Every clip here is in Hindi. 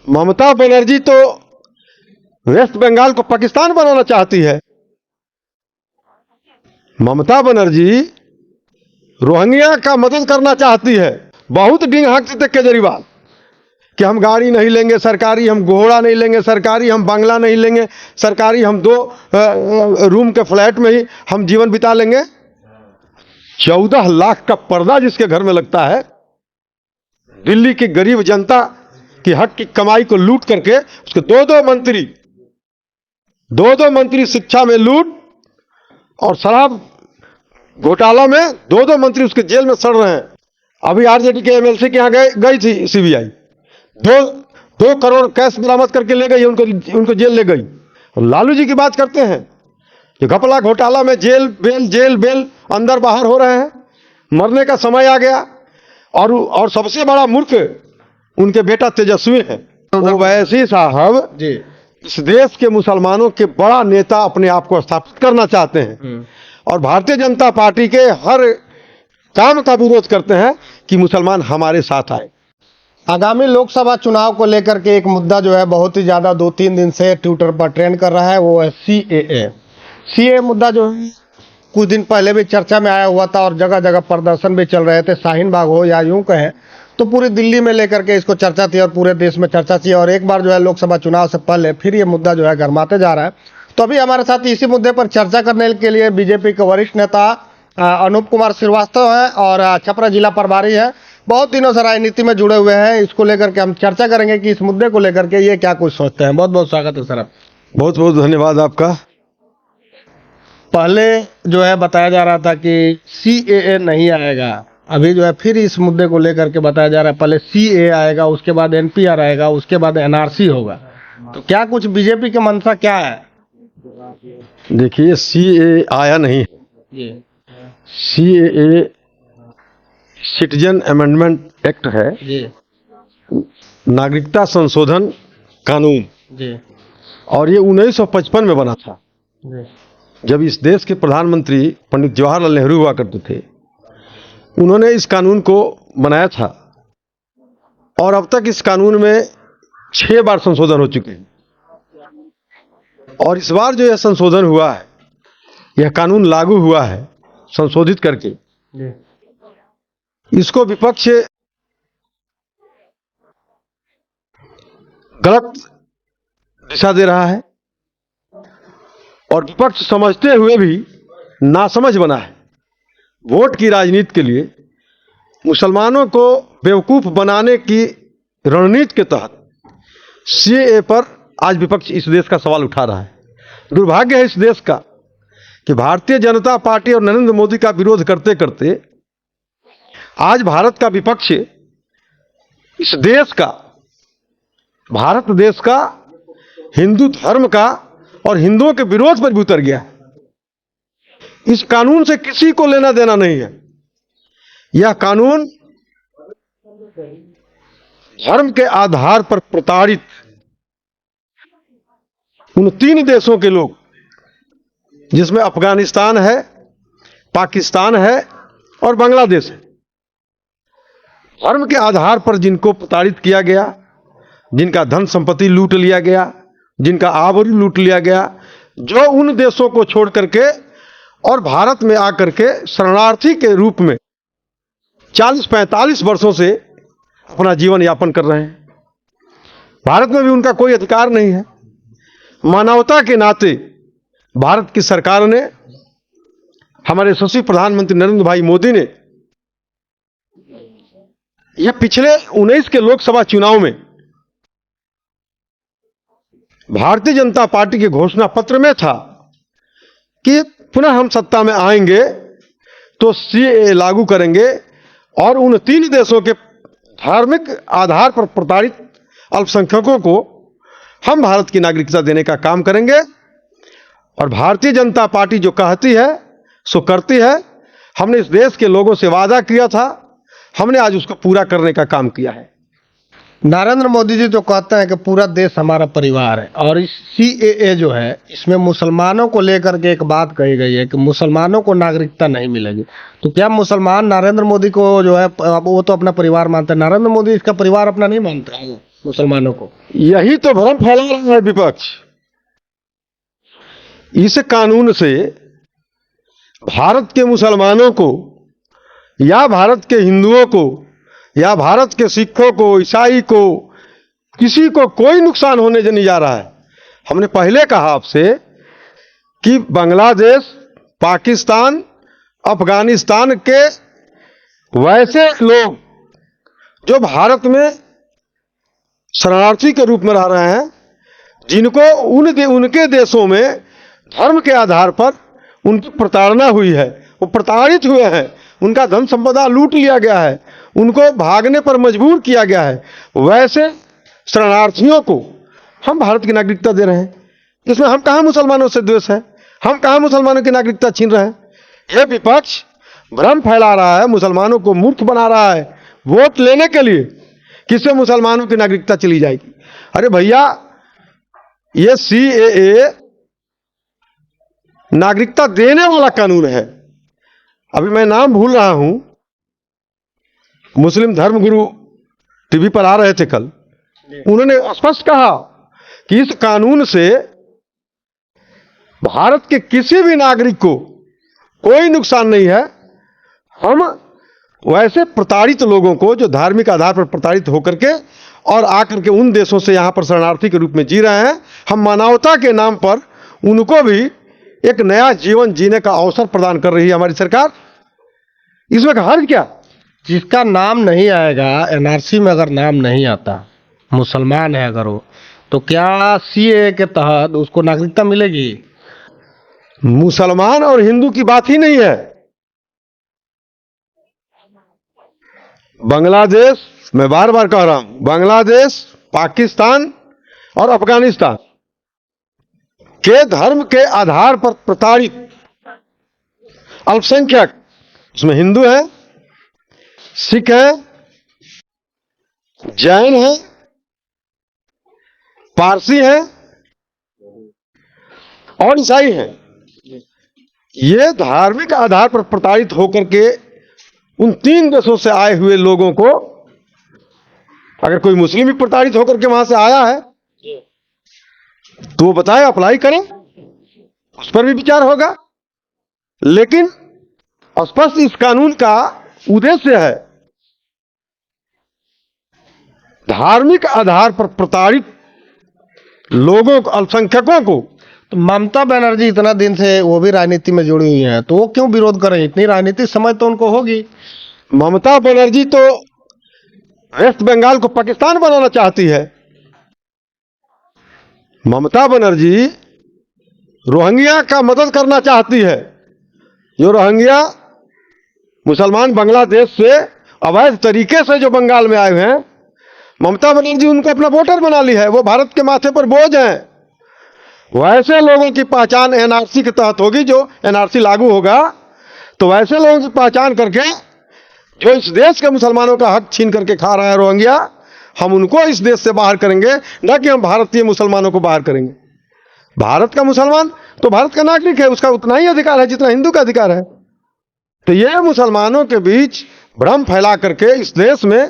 ममता बनर्जी तो वेस्ट बंगाल को पाकिस्तान बनाना चाहती है। ममता बनर्जी रोहिंग्या का मदद करना चाहती है। बहुत डींग हाँकते थे केजरीवाल कि हम गाड़ी नहीं लेंगे सरकारी, हम घोड़ा नहीं लेंगे सरकारी, हम बंगला नहीं लेंगे सरकारी, हम 2 रूम के फ्लैट में ही हम जीवन बिता लेंगे। 14 लाख का पर्दा जिसके घर में लगता है, दिल्ली की गरीब जनता की हक की कमाई को लूट करके उसके 2-2 मंत्री शिक्षा में लूट और शराब घोटाला में 2-2 मंत्री उसके जेल में सड़ रहे हैं। अभी आरजेडी के एमएलसी के यहाँ गई थी सीबीआई, 2 करोड़ कैश बरामद करके ले गई, उनको जेल ले गई। और लालू जी की बात करते हैं कि घपला घोटाला में जेल बेल अंदर बाहर हो रहे हैं, मरने का समय आ गया। और सबसे बड़ा मूर्ख उनके बेटा तेजस्वी है। ओवैसी साहब जी इस देश के मुसलमानों के बड़ा नेता अपने आप को स्थापित करना चाहते हैं और भारतीय जनता पार्टी के हर काम का विरोध करते हैं कि मुसलमान हमारे साथ आए। आगामी लोकसभा चुनाव को लेकर के एक मुद्दा जो है बहुत ही ज्यादा 2-3 दिन से ट्विटर पर ट्रेंड कर रहा है, वो है सीएए मुद्दा जो है कुछ दिन पहले भी चर्चा में आया हुआ था और जगह जगह प्रदर्शन भी चल रहे थे। शाहीन बाग हो या यूं कहें तो पूरी दिल्ली में लेकर के इसको चर्चा थी और पूरे देश में चर्चा थी। और एक बार जो है लोकसभा चुनाव से पहले फिर ये मुद्दा जो है गरमाते जा रहा है। तो अभी हमारे साथ इसी मुद्दे पर चर्चा करने के लिए बीजेपी के वरिष्ठ नेता अनूप कुमार श्रीवास्तव हैं और छपरा जिला प्रभारी हैं। बहुत दिनों से राजनीति में जुड़े हुए हैं। इसको लेकर के हम चर्चा करेंगे कि इस मुद्दे को लेकर के ये क्या कुछ सोचते हैं। बहुत बहुत स्वागत है सर। बहुत बहुत धन्यवाद आपका। पहले जो है बताया जा रहा था कि सीएए नहीं आएगा, अभी जो है फिर इस मुद्दे को लेकर के बताया जा रहा है पहले सीएए आएगा, उसके बाद एनपीआर आएगा, उसके बाद एनआरसी होगा। तो क्या कुछ बीजेपी के मंशा क्या है? देखिए, सीएए आया नहीं है। सीएए सिटीजन अमेंडमेंट एक्ट है जी, नागरिकता संशोधन कानून जी, और ये 1955 में बना था जी। जब इस देश के प्रधानमंत्री पंडित जवाहरलाल नेहरू हुआ करते थे, उन्होंने इस कानून को बनाया था और अब तक इस कानून में 6 बार संशोधन हो चुके हैं। और इस बार जो यह संशोधन हुआ है, यह कानून लागू हुआ है संशोधित करके, इसको विपक्ष गलत दिशा दे रहा है और विपक्ष समझते हुए भी नासमझ बना है। वोट की राजनीति के लिए मुसलमानों को बेवकूफ बनाने की रणनीति के तहत सीएए पर आज विपक्ष इस देश का सवाल उठा रहा है। दुर्भाग्य है इस देश का कि भारतीय जनता पार्टी और नरेंद्र मोदी का विरोध करते करते आज भारत का विपक्ष इस देश का, भारत देश का, हिंदू धर्म का और हिंदुओं के विरोध पर भी उतर गया। इस कानून से किसी को लेना देना नहीं है। यह कानून धर्म के आधार पर प्रताड़ित उन 3 देशों के लोग, जिसमें अफगानिस्तान है, पाकिस्तान है और बांग्लादेश है, धर्म के आधार पर जिनको प्रताड़ित किया गया, जिनका धन संपत्ति लूट लिया गया, जिनका आबरू लूट लिया गया, जो उन देशों को छोड़ करके और भारत में आकर के शरणार्थी के रूप में 40-45 वर्षों से अपना जीवन यापन कर रहे हैं। भारत में भी उनका कोई अधिकार नहीं है। मानवता के नाते भारत की सरकार ने, हमारे यशस्वी प्रधानमंत्री नरेंद्र भाई मोदी ने, यह पिछले 19 के लोकसभा चुनाव में भारतीय जनता पार्टी के घोषणा पत्र में था कि पुनः हम सत्ता में आएंगे तो सीएए लागू करेंगे और उन 3 देशों के धार्मिक आधार पर प्रताड़ित अल्पसंख्यकों को हम भारत की नागरिकता देने का काम करेंगे। और भारतीय जनता पार्टी जो कहती है सो करती है। हमने इस देश के लोगों से वादा किया था, हमने आज उसको पूरा करने का काम किया है। नरेंद्र मोदी जी तो कहते हैं कि पूरा देश हमारा परिवार है, और इस सीएए जो है इसमें मुसलमानों को लेकर के एक बात कही गई है कि मुसलमानों को नागरिकता नहीं मिलेगी। तो क्या मुसलमान नरेंद्र मोदी को जो है वो तो अपना परिवार मानते हैं, नरेंद्र मोदी इसका परिवार अपना नहीं मानते हैं? मुसलमानों को। यही तो भ्रम फैला रहा है विपक्ष। इस कानून से भारत के मुसलमानों को या भारत के हिंदुओं को या भारत के सिखों को, ईसाई को, किसी को कोई नुकसान होने नहीं जा रहा है। हमने पहले कहा आपसे कि बांग्लादेश, पाकिस्तान, अफगानिस्तान के वैसे लोग जो भारत में शरणार्थी के रूप में रह रहे हैं, जिनको उनके देशों में धर्म के आधार पर उनकी प्रताड़ना हुई है, वो प्रताड़ित हुए हैं, उनका धन संपदा लूट लिया गया है, उनको भागने पर मजबूर किया गया है, वैसे शरणार्थियों को हम भारत की नागरिकता दे रहे हैं। इसमें हम कहाँ मुसलमानों से द्वेष है, हम कहाँ मुसलमानों की नागरिकता छीन रहे हैं। यह विपक्ष भ्रम फैला रहा है, मुसलमानों को मूर्ख बना रहा है वोट लेने के लिए, किससे मुसलमानों की नागरिकता चली जाएगी। अरे भैया, ये CAA नागरिकता देने वाला कानून है। अभी मैं नाम भूल रहा हूं, मुस्लिम धर्मगुरु टीवी पर आ रहे थे कल, उन्होंने स्पष्ट कहा कि इस कानून से भारत के किसी भी नागरिक को कोई नुकसान नहीं है। हम वैसे प्रताड़ित लोगों को जो धार्मिक आधार पर प्रताड़ित होकर के और आकर के उन देशों से यहां पर शरणार्थी के रूप में जी रहे हैं, हम मानवता के नाम पर उनको भी एक नया जीवन जीने का अवसर प्रदान कर रही है हमारी सरकार। इसमें हर्ज क्या? जिसका नाम नहीं आएगा, NRC में अगर नाम नहीं आता, मुसलमान है अगर वो, तो क्या CAA के तहत उसको नागरिकता मिलेगी? मुसलमान और हिंदू की बात ही नहीं है। बांग्लादेश, मैं बार बार कह रहा हूं, बांग्लादेश, पाकिस्तान और अफगानिस्तान के धर्म के आधार पर प्रताड़ित अल्पसंख्यक, उसमें हिंदू हैं, सिख हैं, जैन हैं, पारसी हैं और ईसाई हैं, ये धार्मिक आधार पर प्रताड़ित होकर के उन 3 देशों से आए हुए लोगों को, अगर कोई मुस्लिम भी प्रताड़ित होकर के वहां से आया है तो वो बताए, अप्लाई करें, उस पर भी विचार होगा। लेकिन स्पष्ट इस कानून का उद्देश्य है धार्मिक आधार पर प्रताड़ित लोगों को, अल्पसंख्यकों को। तो ममता बनर्जी इतना दिन से वो भी राजनीति में जुड़ी हुई हैं, तो वो क्यों विरोध करें? इतनी राजनीतिक समझ तो उनको होगी। ममता बनर्जी तो वेस्ट बंगाल को पाकिस्तान बनाना चाहती है। ममता बनर्जी रोहिंग्या का मदद करना चाहती है। जो रोहिंग्या मुसलमान बांग्लादेश से अवैध तरीके से जो बंगाल में आए हुए हैं, ममता बनर्जी उनको अपना वोटर बना ली है, वो भारत के माथे पर बोझ हैं। वैसे लोगों की पहचान NRC के तहत होगी। जो NRC लागू होगा तो वैसे लोगों की पहचान करके जो इस देश के मुसलमानों का हक छीन करके खा रहा है रोहिंग्या, हम उनको इस देश से बाहर करेंगे, न कि हम भारतीय मुसलमानों को बाहर करेंगे। भारत का मुसलमान तो भारत का नागरिक है, उसका उतना ही अधिकार है जितना हिंदू का अधिकार है। तो यह मुसलमानों के बीच भ्रम फैला करके इस देश में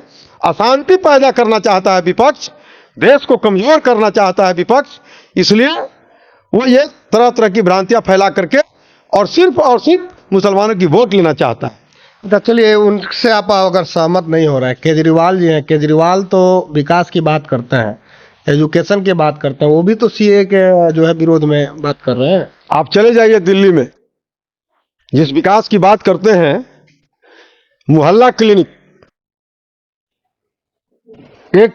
अशांति पैदा करना चाहता है विपक्ष, देश को कमजोर करना चाहता है विपक्ष। इसलिए वो ये तरह तरह की भ्रांतियां फैला करके और सिर्फ मुसलमानों की वोट लेना चाहता है। तो चलिए, उनसे आप अगर सहमत नहीं हो रहे हैं, केजरीवाल जी हैं, केजरीवाल तो विकास की बात करते हैं, एजुकेशन की बात करते हैं, वो भी तो CAA के जो है विरोध में बात कर रहे हैं। आप चले जाइए दिल्ली में, जिस विकास की बात करते हैं, मोहल्ला क्लिनिक, एक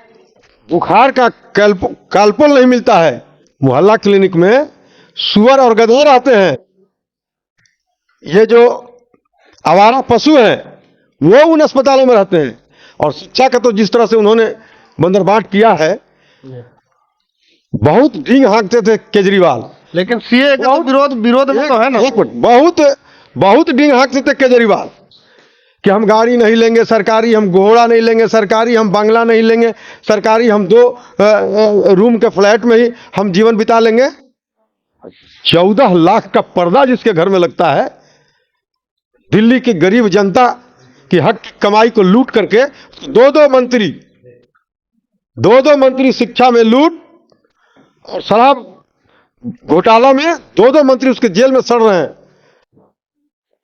बुखार का कालपोल नहीं मिलता है। मोहल्ला क्लिनिक में सुअर और गधे रहते हैं। ये जो आवारा पशु हैं वो उन अस्पतालों में रहते हैं। और शिक्षा का तो जिस तरह से उन्होंने बंदरबाट किया है, बहुत डींग हाँकते थे केजरीवाल। लेकिन CAA का विरोध में तो है ना। एक मिनट, बहुत डींग हाँकते थे केजरीवाल कि हम गाड़ी नहीं लेंगे सरकारी, हम घोड़ा नहीं लेंगे सरकारी, हम बंगला नहीं लेंगे सरकारी, हम 2 रूम के फ्लैट में ही हम जीवन बिता लेंगे। 14 लाख का पर्दा जिसके घर में लगता है, दिल्ली की गरीब जनता की हक की कमाई को लूट करके 2 मंत्री दो मंत्री शिक्षा में लूट और शराब घोटाला में दो मंत्री उसके जेल में सड़ रहे हैं,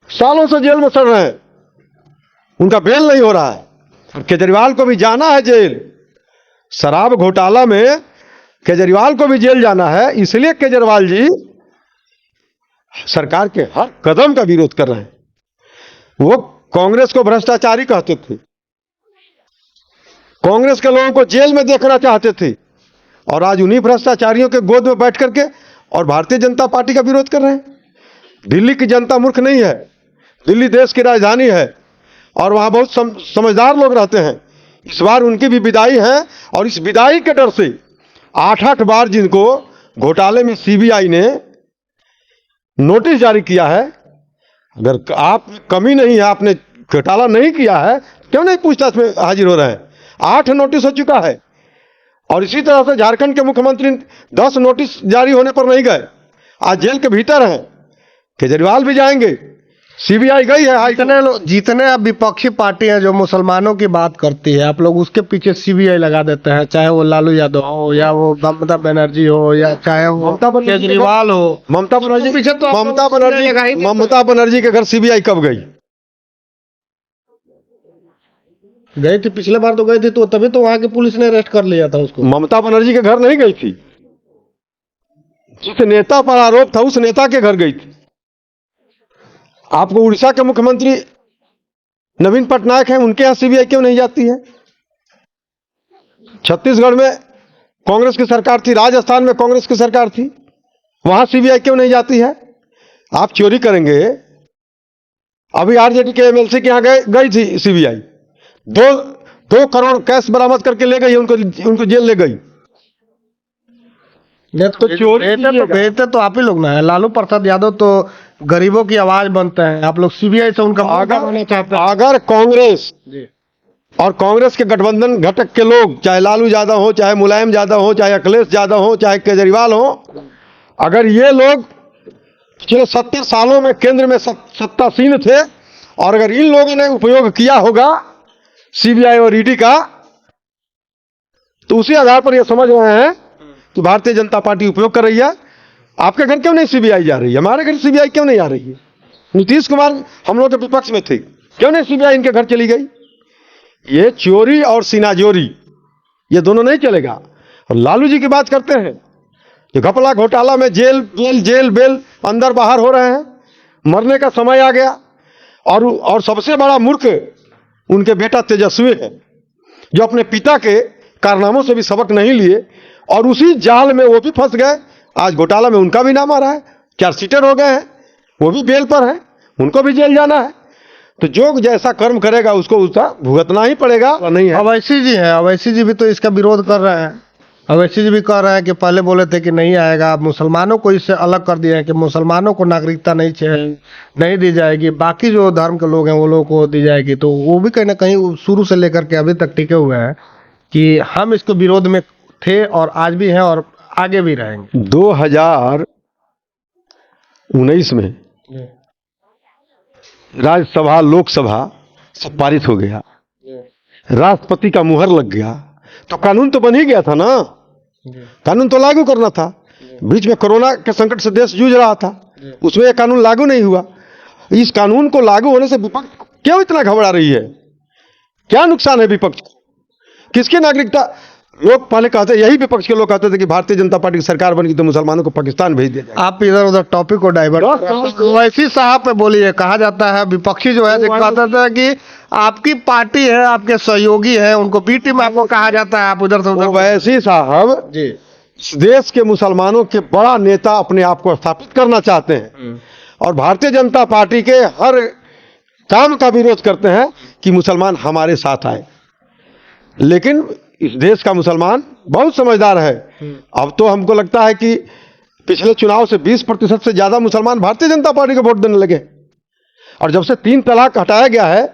सालों से जेल में सड़ रहे हैं, उनका बेल नहीं हो रहा है। और केजरीवाल को भी जाना है जेल, शराब घोटाला में केजरीवाल को भी जेल जाना है। इसलिए केजरीवाल जी सरकार के हर कदम का विरोध कर रहे हैं। वो कांग्रेस को भ्रष्टाचारी कहते थे, कांग्रेस के लोगों को जेल में देखना चाहते थे, और आज उन्हीं भ्रष्टाचारियों के गोद में बैठ करके और भारतीय जनता पार्टी का विरोध कर रहे हैं। दिल्ली की जनता मूर्ख नहीं है, दिल्ली देश की राजधानी है और वहां बहुत समझदार लोग रहते हैं। इस बार उनकी भी विदाई है और इस विदाई के डर से 8-8 बार जिनको घोटाले में सीबीआई ने नोटिस जारी किया है, अगर आप कमी नहीं है, आपने घोटाला नहीं किया है, क्यों नहीं पूछताछ में हाजिर हो रहे हैं? 8 नोटिस हो चुका है। और इसी तरह से झारखंड के मुख्यमंत्री 10 नोटिस जारी होने पर नहीं गए, आज जेल के भीतर हैं। केजरीवाल भी जाएंगे, सीबीआई गई है। जितने अब विपक्षी पार्टी हैं जो मुसलमानों की बात करती है, आप लोग उसके पीछे सीबीआई लगा देते हैं, चाहे वो लालू यादव हो या वो ममता बनर्जी हो या चाहे वो केजरीवाल हो। ममता बनर्जी पीछे तो ममता बनर्जी के घर सीबीआई कब गई? गई थी, पिछले बार तो गई थी, तो तभी तो वहां की पुलिस ने अरेस्ट कर लिया था उसको। ममता बनर्जी के घर नहीं गई थी, जिस नेता पर आरोप था उस नेता के घर गई थी। आपको उड़ीसा के मुख्यमंत्री नवीन पटनायक हैं, उनके यहां सीबीआई क्यों नहीं जाती है? छत्तीसगढ़ में कांग्रेस की सरकार थी, राजस्थान में कांग्रेस की सरकार थी, वहां सीबीआई क्यों नहीं जाती है? आप चोरी करेंगे, अभी आरजेडी के एमएलसी के यहां गई थी सीबीआई, 2 करोड़ कैश बरामद करके ले गई, उनको जेल ले गई। तो चोरी भेजते तो आप ही लोग ना है। लालू प्रसाद यादव तो गरीबों की आवाज बनते हैं, आप लोग सीबीआई से उनका अगर कांग्रेस और कांग्रेस के गठबंधन घटक के लोग, चाहे लालू यादव हो, चाहे मुलायम यादव हो, चाहे अखिलेश यादव हो, चाहे केजरीवाल हो, अगर ये लोग पिछले 70 सालों में केंद्र में सत्तासीन थे और अगर इन लोगों ने उपयोग किया होगा सीबीआई और ईडी का, तो उसी आधार पर यह समझ रहे हैं कि भारतीय जनता पार्टी उपयोग कर रही है। आपके घर क्यों नहीं सीबीआई जा रही है? हमारे घर सीबीआई क्यों नहीं आ रही है? नीतीश कुमार हम लोग के विपक्ष में थे, क्यों नहीं सीबीआई इनके घर चली गई? ये चोरी और सीनाजोरी ये दोनों नहीं चलेगा। और लालू जी की बात करते हैं, जो घपला घोटाला में जेल बेल अंदर बाहर हो रहे हैं, मरने का समय आ गया। और सबसे बड़ा मूर्ख उनके बेटा तेजस्वी है, जो अपने पिता के कारनामों से भी सबक नहीं लिए और उसी जाल में वो भी फंस गए। आज घोटाला में उनका भी नाम आ रहा है, चार्जशीटर हो गए हैं, वो भी बेल पर है, उनको भी जेल जाना है। तो जो जैसा कर्म करेगा उसको उसका भुगतना ही पड़ेगा। नहीं है अवैसी जी हैं, अवैसी जी भी तो इसका विरोध कर रहे हैं। अवैसी जी भी कह रहे हैं कि पहले बोले थे कि नहीं आएगा, अब मुसलमानों को इससे अलग कर दिया है कि मुसलमानों को नागरिकता नहीं दी जाएगी, बाकी जो धर्म के लोग हैं वो लोगों को दी जाएगी। तो वो भी कहीं ना कहीं शुरू से लेकर के अभी तक टिके हुए हैं कि हम इसके विरोध में थे और आज भी हैं और आगे भी रहेंगे। 2019 में राज्यसभा लोकसभा सब पारित हो गया, राष्ट्रपति का मुहर लग गया, तो कानून तो बन ही गया था ना, कानून तो लागू करना था। बीच में कोरोना के संकट से देश जूझ रहा था, उसमें यह कानून लागू नहीं हुआ। इस कानून को लागू होने से विपक्ष क्यों इतना घबरा रही है? क्या नुकसान है विपक्ष को? किसकी नागरिकता? लोग पहले कहते, यही विपक्ष के लोग कहते थे कि भारतीय जनता पार्टी की सरकार बनेगी तो मुसलमानों को पाकिस्तान भेज दिया जाएगा। आप इधर उधर टॉपिक को डाइवर्ट वैसी साहब पे बोलिए। कहा जाता है विपक्षी जो है कहता था कि आपकी पार्टी है, आपके सहयोगी है, उनको बी टीम आपको कहा जाता है, आप उधर से उधर। वैसी साहब जी इस देश के मुसलमानों के बड़ा नेता अपने आप को स्थापित करना चाहते हैं और भारतीय जनता पार्टी के हर काम का विरोध करते हैं कि मुसलमान हमारे साथ आए। लेकिन इस देश का मुसलमान बहुत समझदार है। अब तो हमको लगता है कि पिछले चुनाव से 20% से ज्यादा मुसलमान भारतीय जनता पार्टी को वोट देने लगे। और जब से 3 तलाक हटाया गया है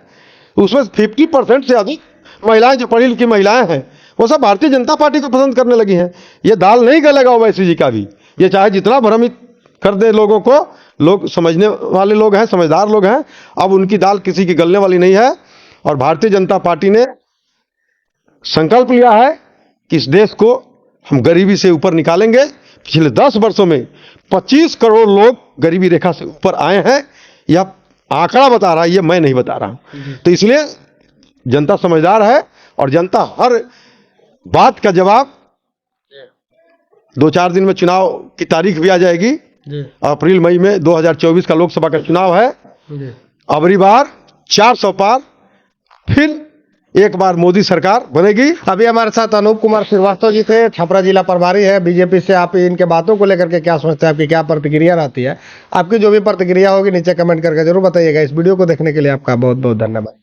उसमें 50% से अधिक महिलाएं, जो पढ़ी लिखी महिलाएं हैं, वो सब भारतीय जनता पार्टी को पसंद करने लगी हैं। ये दाल नहीं गलेगा ओवैसी जी का भी, ये चाहे जितना भ्रमित कर दे लोगों को, लोग समझने वाले लोग हैं, समझदार लोग हैं, अब उनकी दाल किसी की गलने वाली नहीं है। और भारतीय जनता पार्टी ने संकल्प लिया है कि इस देश को हम गरीबी से ऊपर निकालेंगे। पिछले 10 वर्षों में 25 करोड़ लोग गरीबी रेखा से ऊपर आए हैं। यह आंकड़ा बता रहा है, ये मैं नहीं बता रहा हूं। तो इसलिए जनता समझदार है और जनता हर बात का जवाब 2-4 दिन में चुनाव की तारीख भी आ जाएगी। अप्रैल मई में 2024 का लोकसभा का चुनाव है। अबरी बार 400 पार, फिर एक बार मोदी सरकार बनेगी। अभी हमारे साथ अनूप कुमार श्रीवास्तव जी थे, छपरा जिला प्रभारी है बीजेपी से। आप इनके बातों को लेकर के क्या सोचते हैं, आपकी क्या प्रतिक्रिया रहती है? आपकी जो भी प्रतिक्रिया होगी नीचे कमेंट करके जरूर बताइएगा। इस वीडियो को देखने के लिए आपका बहुत बहुत धन्यवाद।